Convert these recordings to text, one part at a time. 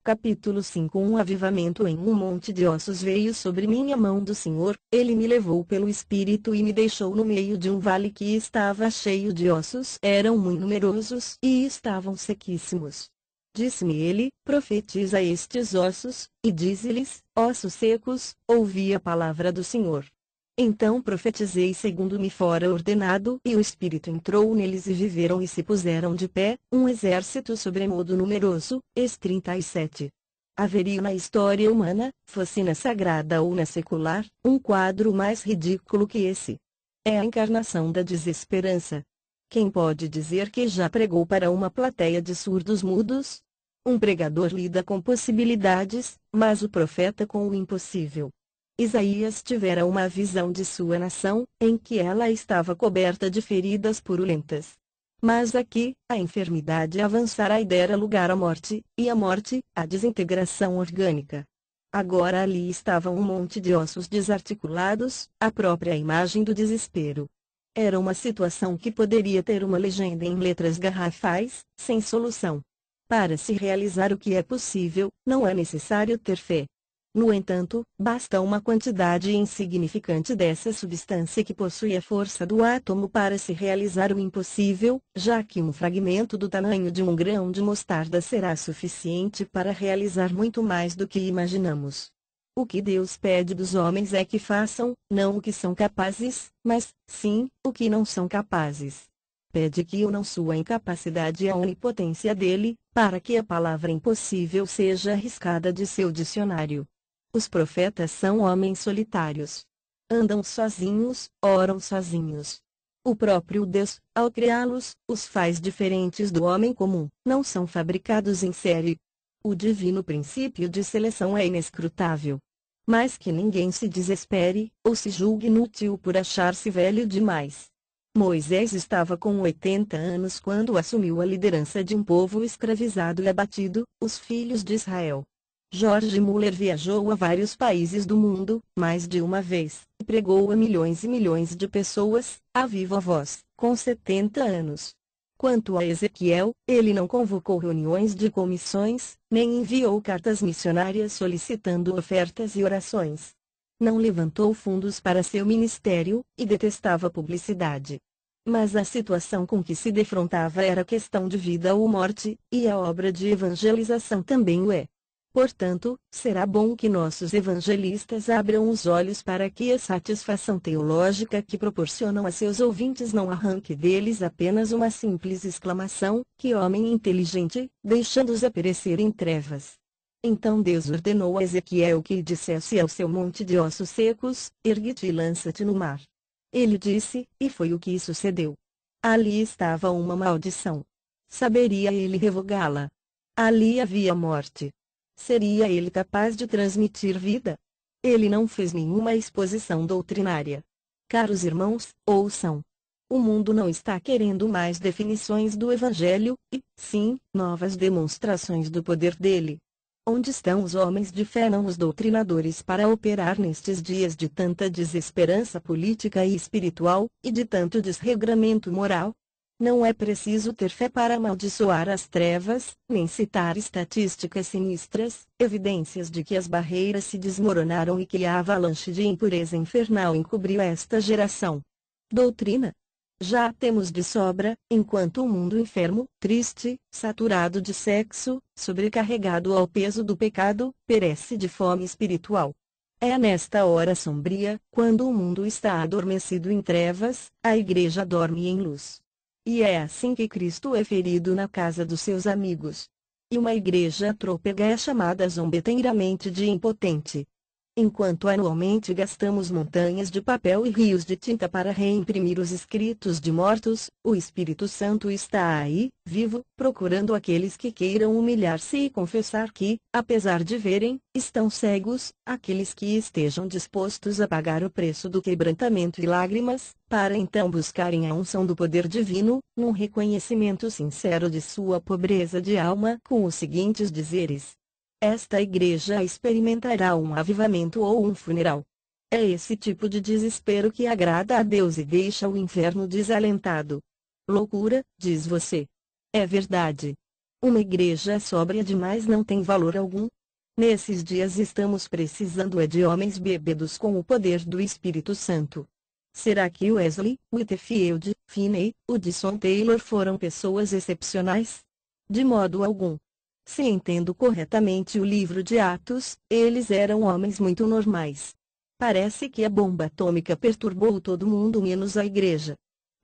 Capítulo 5. Um avivamento em um monte de ossos veio sobre mim a mão do Senhor, ele me levou pelo Espírito e me deixou no meio de um vale que estava cheio de ossos. Eram muito numerosos e estavam sequíssimos. Disse-me ele, profetiza a estes ossos, e dize-lhes, ossos secos, ouvi a palavra do Senhor. Então profetizei segundo me fora ordenado, e o Espírito entrou neles e viveram e se puseram de pé, um exército sobremodo numeroso. 37. Haveria na história humana, fosse na sagrada ou na secular, um quadro mais ridículo que esse. É a encarnação da desesperança. Quem pode dizer que já pregou para uma plateia de surdos mudos? Um pregador lida com possibilidades, mas o profeta com o impossível. Isaías tivera uma visão de sua nação, em que ela estava coberta de feridas purulentas. Mas aqui, a enfermidade avançara e dera lugar à morte, e a morte, à desintegração orgânica. Agora ali estava um monte de ossos desarticulados, a própria imagem do desespero. Era uma situação que poderia ter uma legenda em letras garrafais, sem solução. Para se realizar o que é possível, não é necessário ter fé. No entanto, basta uma quantidade insignificante dessa substância que possui a força do átomo para se realizar o impossível, já que um fragmento do tamanho de um grão de mostarda será suficiente para realizar muito mais do que imaginamos. O que Deus pede dos homens é que façam, não o que são capazes, mas, sim, o que não são capazes. Pede que unam sua incapacidade à onipotência dele, para que a palavra impossível seja arriscada de seu dicionário. Os profetas são homens solitários. Andam sozinhos, oram sozinhos. O próprio Deus, ao criá-los, os faz diferentes do homem comum, não são fabricados em série. O divino princípio de seleção é inescrutável. Mas que ninguém se desespere, ou se julgue inútil por achar-se velho demais. Moisés estava com 80 anos quando assumiu a liderança de um povo escravizado e abatido, os filhos de Israel. George Muller viajou a vários países do mundo, mais de uma vez, e pregou a milhões e milhões de pessoas, a viva voz, com 70 anos. Quanto a Ezequiel, ele não convocou reuniões de comissões, nem enviou cartas missionárias solicitando ofertas e orações. Não levantou fundos para seu ministério, e detestava publicidade. Mas a situação com que se defrontava era questão de vida ou morte, e a obra de evangelização também o é. Portanto, será bom que nossos evangelistas abram os olhos para que a satisfação teológica que proporcionam a seus ouvintes não arranque deles apenas uma simples exclamação, que homem inteligente, deixando-os a perecer em trevas. Então Deus ordenou a Ezequiel que dissesse ao seu monte de ossos secos, ergue-te e lança-te no mar. Ele disse, e foi o que sucedeu. Ali estava uma maldição. Saberia ele revogá-la? Ali havia morte. Seria ele capaz de transmitir vida? Ele não fez nenhuma exposição doutrinária. Caros irmãos, ouçam. O mundo não está querendo mais definições do Evangelho, e, sim, novas demonstrações do poder dele. Onde estão os homens de fé, não os doutrinadores, para operar nestes dias de tanta desesperança política e espiritual, e de tanto desregramento moral? Não é preciso ter fé para amaldiçoar as trevas, nem citar estatísticas sinistras, evidências de que as barreiras se desmoronaram e que a avalanche de impureza infernal encobriu esta geração. Doutrina? Já a temos de sobra, enquanto o mundo enfermo, triste, saturado de sexo, sobrecarregado ao peso do pecado, perece de fome espiritual. É nesta hora sombria, quando o mundo está adormecido em trevas, a igreja dorme em luz. E é assim que Cristo é ferido na casa dos seus amigos. E uma igreja trôpega é chamada zombeteiramente de impotente. Enquanto anualmente gastamos montanhas de papel e rios de tinta para reimprimir os escritos de mortos, o Espírito Santo está aí, vivo, procurando aqueles que queiram humilhar-se e confessar que, apesar de verem, estão cegos, aqueles que estejam dispostos a pagar o preço do quebrantamento e lágrimas, para então buscarem a unção do poder divino, num reconhecimento sincero de sua pobreza de alma, com os seguintes dizeres: esta igreja experimentará um avivamento ou um funeral. É esse tipo de desespero que agrada a Deus e deixa o inferno desalentado. Loucura, diz você. É verdade. Uma igreja sóbria demais não tem valor algum. Nesses dias estamos precisando de homens bêbados com o poder do Espírito Santo. Será que Wesley, Whitefield, Finney, Hudson Taylor foram pessoas excepcionais? De modo algum. Se entendo corretamente o livro de Atos, eles eram homens muito normais. Parece que a bomba atômica perturbou todo mundo menos a igreja.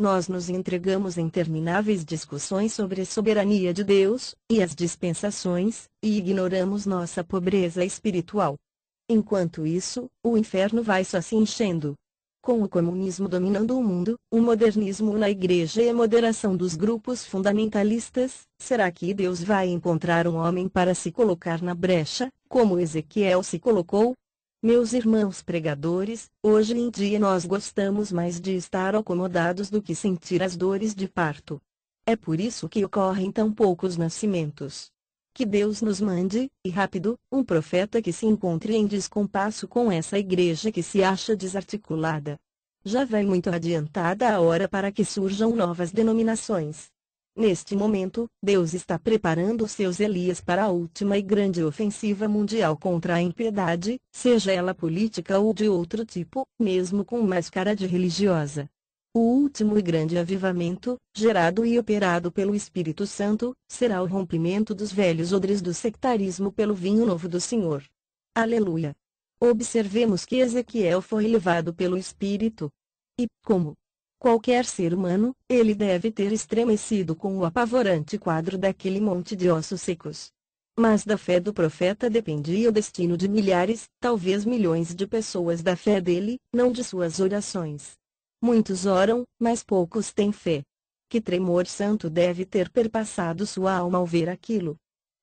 Nós nos entregamos em intermináveis discussões sobre a soberania de Deus, e as dispensações, e ignoramos nossa pobreza espiritual. Enquanto isso, o inferno vai só se enchendo. Com o comunismo dominando o mundo, o modernismo na igreja e a moderação dos grupos fundamentalistas, será que Deus vai encontrar um homem para se colocar na brecha, como Ezequiel se colocou? Meus irmãos pregadores, hoje em dia nós gostamos mais de estar acomodados do que sentir as dores de parto. É por isso que ocorrem tão poucos nascimentos. Que Deus nos mande, e rápido, um profeta que se encontre em descompasso com essa igreja que se acha desarticulada. Já vai muito adiantada a hora para que surjam novas denominações. Neste momento, Deus está preparando seus Elias para a última e grande ofensiva mundial contra a impiedade, seja ela política ou de outro tipo, mesmo com máscara de religiosa. O último e grande avivamento, gerado e operado pelo Espírito Santo, será o rompimento dos velhos odres do sectarismo pelo vinho novo do Senhor. Aleluia! Observemos que Ezequiel foi levado pelo Espírito. E, como qualquer ser humano, ele deve ter estremecido com o apavorante quadro daquele monte de ossos secos. Mas da fé do profeta dependia o destino de milhares, talvez milhões de pessoas, da fé dele, não de suas orações. Muitos oram, mas poucos têm fé. Que tremor santo deve ter perpassado sua alma ao ver aquilo.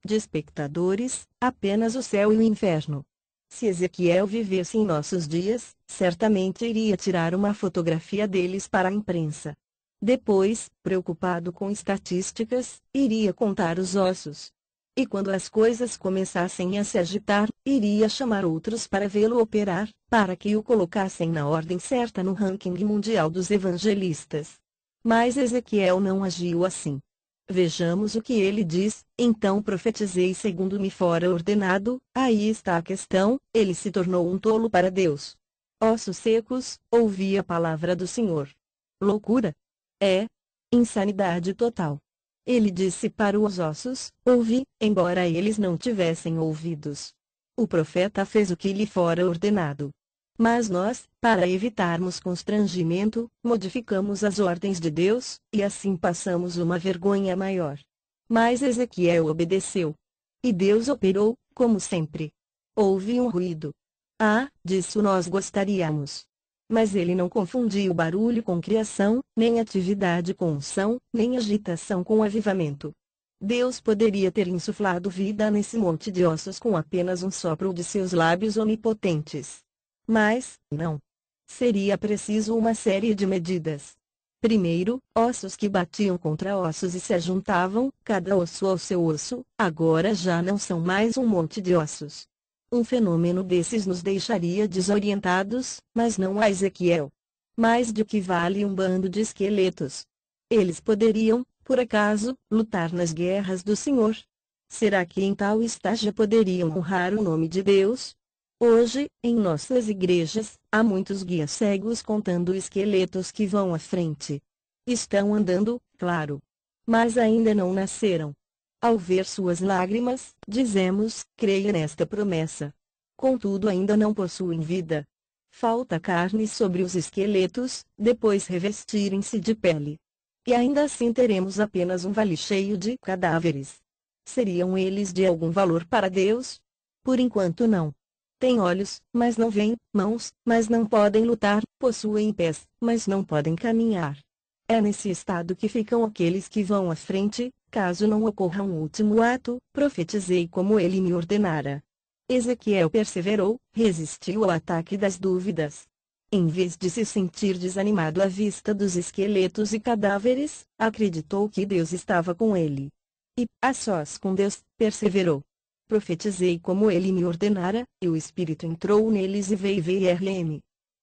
De espectadores, apenas o céu e o inferno. Se Ezequiel vivesse em nossos dias, certamente iria tirar uma fotografia deles para a imprensa. Depois, preocupado com estatísticas, iria contar os ossos. E quando as coisas começassem a se agitar, iria chamar outros para vê-lo operar, para que o colocassem na ordem certa no ranking mundial dos evangelistas. Mas Ezequiel não agiu assim. Vejamos o que ele diz: então profetizei segundo me fora ordenado. Aí está a questão, ele se tornou um tolo para Deus. Ossos secos, ouvi a palavra do Senhor. Loucura? É. Insanidade total. Ele disse para os ossos: ouvi, embora eles não tivessem ouvidos. O profeta fez o que lhe fora ordenado. Mas nós, para evitarmos constrangimento, modificamos as ordens de Deus, e assim passamos uma vergonha maior. Mas Ezequiel obedeceu. E Deus operou, como sempre. Houve um ruído. Ah, disso nós gostaríamos. Mas ele não confundiu barulho com criação, nem atividade com unção, nem agitação com avivamento. Deus poderia ter insuflado vida nesse monte de ossos com apenas um sopro de seus lábios onipotentes. Mas, não. Seria preciso uma série de medidas. Primeiro, ossos que batiam contra ossos e se ajuntavam, cada osso ao seu osso, agora já não são mais um monte de ossos. Um fenômeno desses nos deixaria desorientados, mas não a Ezequiel. Mais de que vale um bando de esqueletos? Eles poderiam, por acaso, lutar nas guerras do Senhor? Será que em tal estágio poderiam honrar o nome de Deus? Hoje, em nossas igrejas, há muitos guias cegos contando esqueletos que vão à frente. Estão andando, claro. Mas ainda não nasceram. Ao ver suas lágrimas, dizemos: creia nesta promessa. Contudo ainda não possuem vida. Falta carne sobre os esqueletos, depois revestirem-se de pele. E ainda assim teremos apenas um vale cheio de cadáveres. Seriam eles de algum valor para Deus? Por enquanto não. Têm olhos, mas não veem, mãos, mas não podem lutar, possuem pés, mas não podem caminhar. É nesse estado que ficam aqueles que vão à frente, caso não ocorra um último ato. Profetizei como ele me ordenara. Ezequiel perseverou, resistiu ao ataque das dúvidas. Em vez de se sentir desanimado à vista dos esqueletos e cadáveres, acreditou que Deus estava com ele. E, a sós com Deus, perseverou. Profetizei como ele me ordenara, e o Espírito entrou neles e veio VRM.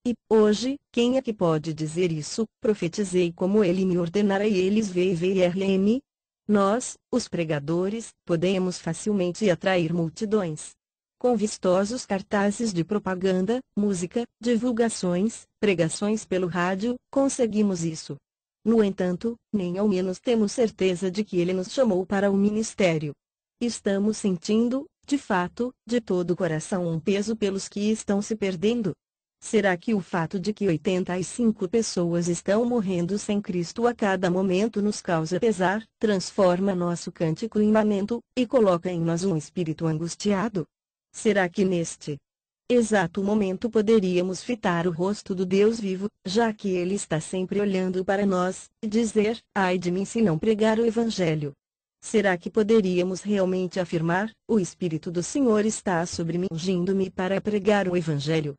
E, hoje, quem é que pode dizer isso? Profetizei como ele me ordenara e eles veio VRM. Nós, os pregadores, podemos facilmente atrair multidões. Com vistosos cartazes de propaganda, música, divulgações, pregações pelo rádio, conseguimos isso. No entanto, nem ao menos temos certeza de que Ele nos chamou para o ministério. Estamos sentindo, de fato, de todo o coração um peso pelos que estão se perdendo? Será que o fato de que 85 pessoas estão morrendo sem Cristo a cada momento nos causa pesar, transforma nosso cântico em lamento, e coloca em nós um espírito angustiado? Será que neste exato momento poderíamos fitar o rosto do Deus vivo, já que Ele está sempre olhando para nós, e dizer: ai de mim se não pregar o Evangelho? Será que poderíamos realmente afirmar: o Espírito do Senhor está sobre mim, ungindo-me para pregar o Evangelho?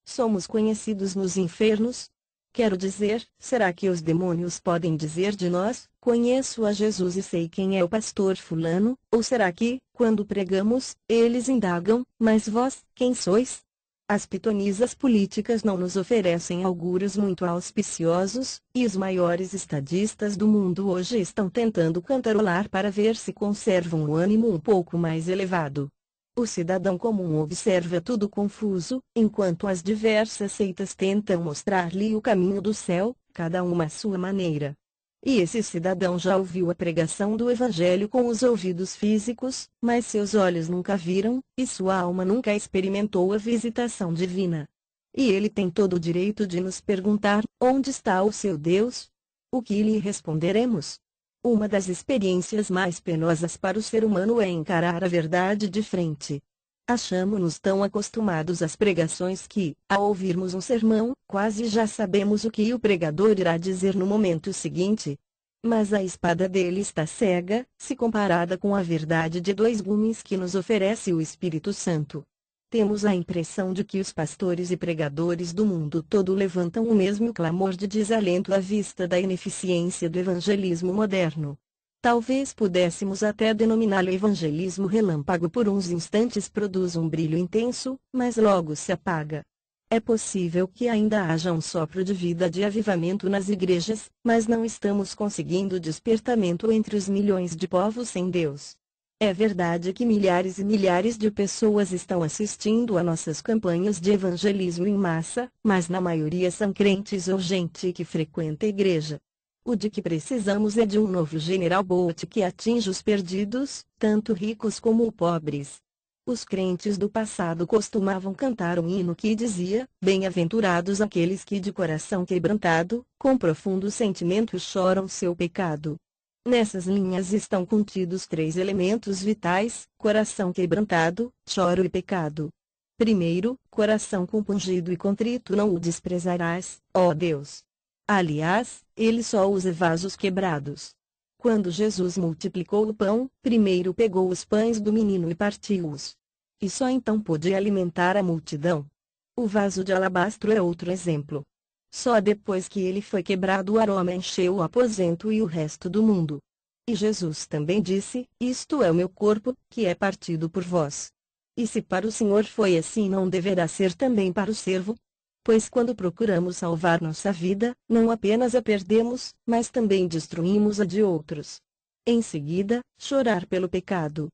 Somos conhecidos nos infernos? Quero dizer, será que os demônios podem dizer de nós: conheço a Jesus e sei quem é o pastor fulano? Ou será que, quando pregamos, eles indagam: mas vós, quem sois? As pitonisas políticas não nos oferecem augúrios muito auspiciosos, e os maiores estadistas do mundo hoje estão tentando cantarolar para ver se conservam o ânimo um pouco mais elevado. O cidadão comum observa tudo confuso, enquanto as diversas seitas tentam mostrar-lhe o caminho do céu, cada uma à sua maneira. E esse cidadão já ouviu a pregação do Evangelho com os ouvidos físicos, mas seus olhos nunca viram, e sua alma nunca experimentou a visitação divina. E ele tem todo o direito de nos perguntar: onde está o seu Deus? O que lhe responderemos? Uma das experiências mais penosas para o ser humano é encarar a verdade de frente. Achamo-nos tão acostumados às pregações que, ao ouvirmos um sermão, quase já sabemos o que o pregador irá dizer no momento seguinte. Mas a espada dele está cega, se comparada com a verdade de dois gumes que nos oferece o Espírito Santo. Temos a impressão de que os pastores e pregadores do mundo todo levantam o mesmo clamor de desalento à vista da ineficiência do evangelismo moderno. Talvez pudéssemos até denominá-lo evangelismo relâmpago. Por uns instantes produz um brilho intenso, mas logo se apaga. É possível que ainda haja um sopro de vida de avivamento nas igrejas, mas não estamos conseguindo despertamento entre os milhões de povos sem Deus. É verdade que milhares e milhares de pessoas estão assistindo a nossas campanhas de evangelismo em massa, mas na maioria são crentes ou gente que frequenta a igreja. O de que precisamos é de um novo General Boat que atinja os perdidos, tanto ricos como pobres. Os crentes do passado costumavam cantar um hino que dizia: bem-aventurados aqueles que de coração quebrantado, com profundo sentimento choram seu pecado. Nessas linhas estão contidos três elementos vitais: coração quebrantado, choro e pecado. Primeiro, coração compungido e contrito não o desprezarás, ó Deus. Aliás, ele só usa vasos quebrados. Quando Jesus multiplicou o pão, primeiro pegou os pães do menino e partiu-os. E só então pôde alimentar a multidão. O vaso de alabastro é outro exemplo. Só depois que ele foi quebrado o aroma encheu o aposento e o resto do mundo. E Jesus também disse: isto é o meu corpo, que é partido por vós. E se para o Senhor foi assim, não deverá ser também para o servo? Pois quando procuramos salvar nossa vida, não apenas a perdemos, mas também destruímos a de outros. Em seguida, chorar pelo pecado.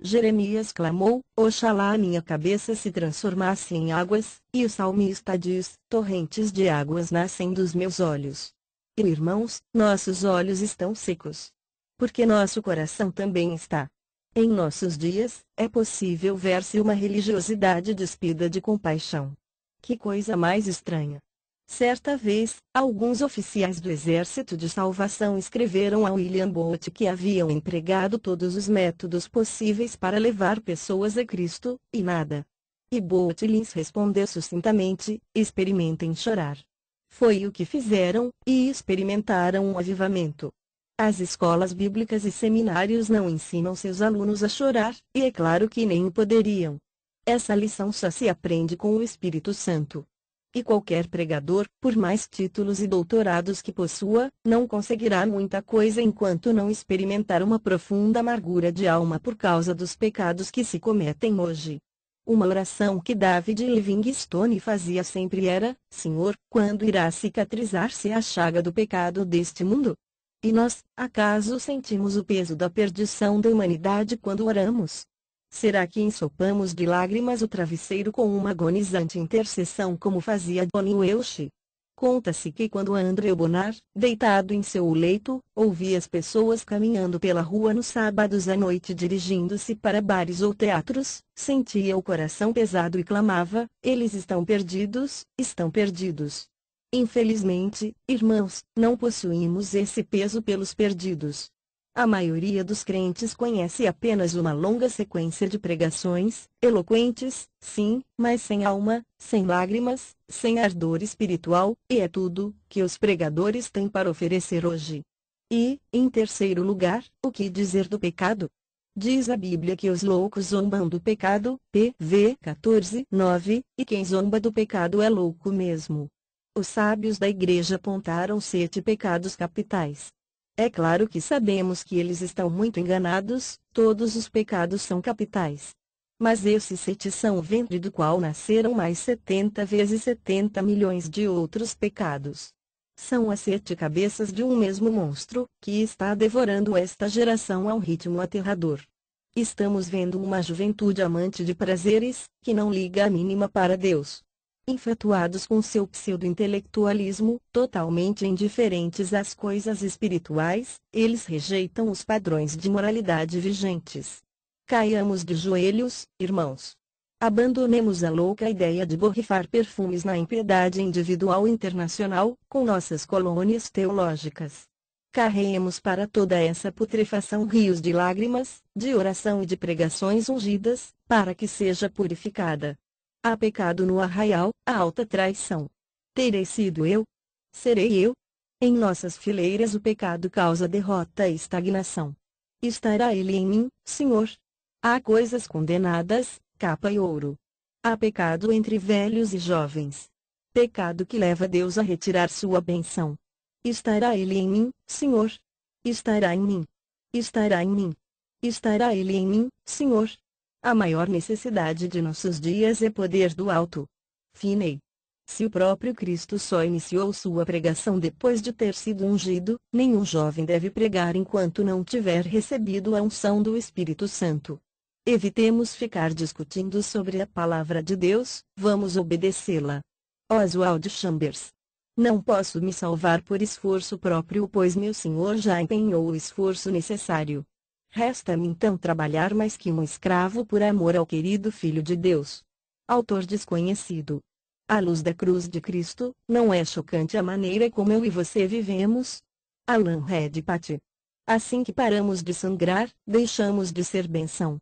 Jeremias clamou: oxalá a minha cabeça se transformasse em águas, e o salmista diz: torrentes de águas nascem dos meus olhos. E irmãos, nossos olhos estão secos. Porque nosso coração também está. Em nossos dias, é possível ver-se uma religiosidade despida de compaixão. Que coisa mais estranha! Certa vez, alguns oficiais do Exército de Salvação escreveram a William Booth que haviam empregado todos os métodos possíveis para levar pessoas a Cristo, e nada. E Booth lhes respondeu sucintamente: experimentem chorar. Foi o que fizeram, e experimentaram um avivamento. As escolas bíblicas e seminários não ensinam seus alunos a chorar, e é claro que nem o poderiam. Essa lição só se aprende com o Espírito Santo. E qualquer pregador, por mais títulos e doutorados que possua, não conseguirá muita coisa enquanto não experimentar uma profunda amargura de alma por causa dos pecados que se cometem hoje. Uma oração que David Livingstone fazia sempre era: Senhor, quando irá cicatrizar-se a chaga do pecado deste mundo? E nós, acaso sentimos o peso da perdição da humanidade quando oramos? Será que ensopamos de lágrimas o travesseiro com uma agonizante intercessão como fazia Bonnie Welsh? Conta-se que quando Andrew Bonar, deitado em seu leito, ouvia as pessoas caminhando pela rua nos sábados à noite dirigindo-se para bares ou teatros, sentia o coração pesado e clamava: eles estão perdidos, estão perdidos. Infelizmente, irmãos, não possuímos esse peso pelos perdidos. A maioria dos crentes conhece apenas uma longa sequência de pregações, eloquentes, sim, mas sem alma, sem lágrimas, sem ardor espiritual, e é tudo que os pregadores têm para oferecer hoje. E, em terceiro lugar, o que dizer do pecado? Diz a Bíblia que os loucos zombam do pecado, PV 14:9, e quem zomba do pecado é louco mesmo. Os sábios da igreja apontaram 7 pecados capitais. É claro que sabemos que eles estão muito enganados, todos os pecados são capitais. Mas esses 7 são o ventre do qual nasceram mais 70 vezes 70 milhões de outros pecados. São as 7 cabeças de um mesmo monstro, que está devorando esta geração a um ritmo aterrador. Estamos vendo uma juventude amante de prazeres, que não liga a mínima para Deus. Infatuados com seu pseudo-intelectualismo, totalmente indiferentes às coisas espirituais, eles rejeitam os padrões de moralidade vigentes. Caiamos de joelhos, irmãos. Abandonemos a louca ideia de borrifar perfumes na impiedade individual e internacional, com nossas colônias teológicas. Carreemos para toda essa putrefação rios de lágrimas, de oração e de pregações ungidas, para que seja purificada. Há pecado no arraial, a alta traição. Terei sido eu? Serei eu? Em nossas fileiras o pecado causa derrota e estagnação. Estará ele em mim, Senhor? Há coisas condenadas, capa e ouro. Há pecado entre velhos e jovens. Pecado que leva Deus a retirar sua bênção. Estará ele em mim, Senhor? Estará em mim. Estará em mim. Estará ele em mim, Senhor? A maior necessidade de nossos dias é poder do alto. Finney. Se o próprio Cristo só iniciou sua pregação depois de ter sido ungido, nenhum jovem deve pregar enquanto não tiver recebido a unção do Espírito Santo. Evitemos ficar discutindo sobre a palavra de Deus, vamos obedecê-la. Oswald Chambers. Não posso me salvar por esforço próprio, pois meu Senhor já empenhou o esforço necessário. Resta-me então trabalhar mais que um escravo por amor ao querido Filho de Deus. Autor desconhecido. À luz da cruz de Cristo, não é chocante a maneira como eu e você vivemos? Alan Redpath. Assim que paramos de sangrar, deixamos de ser bênção.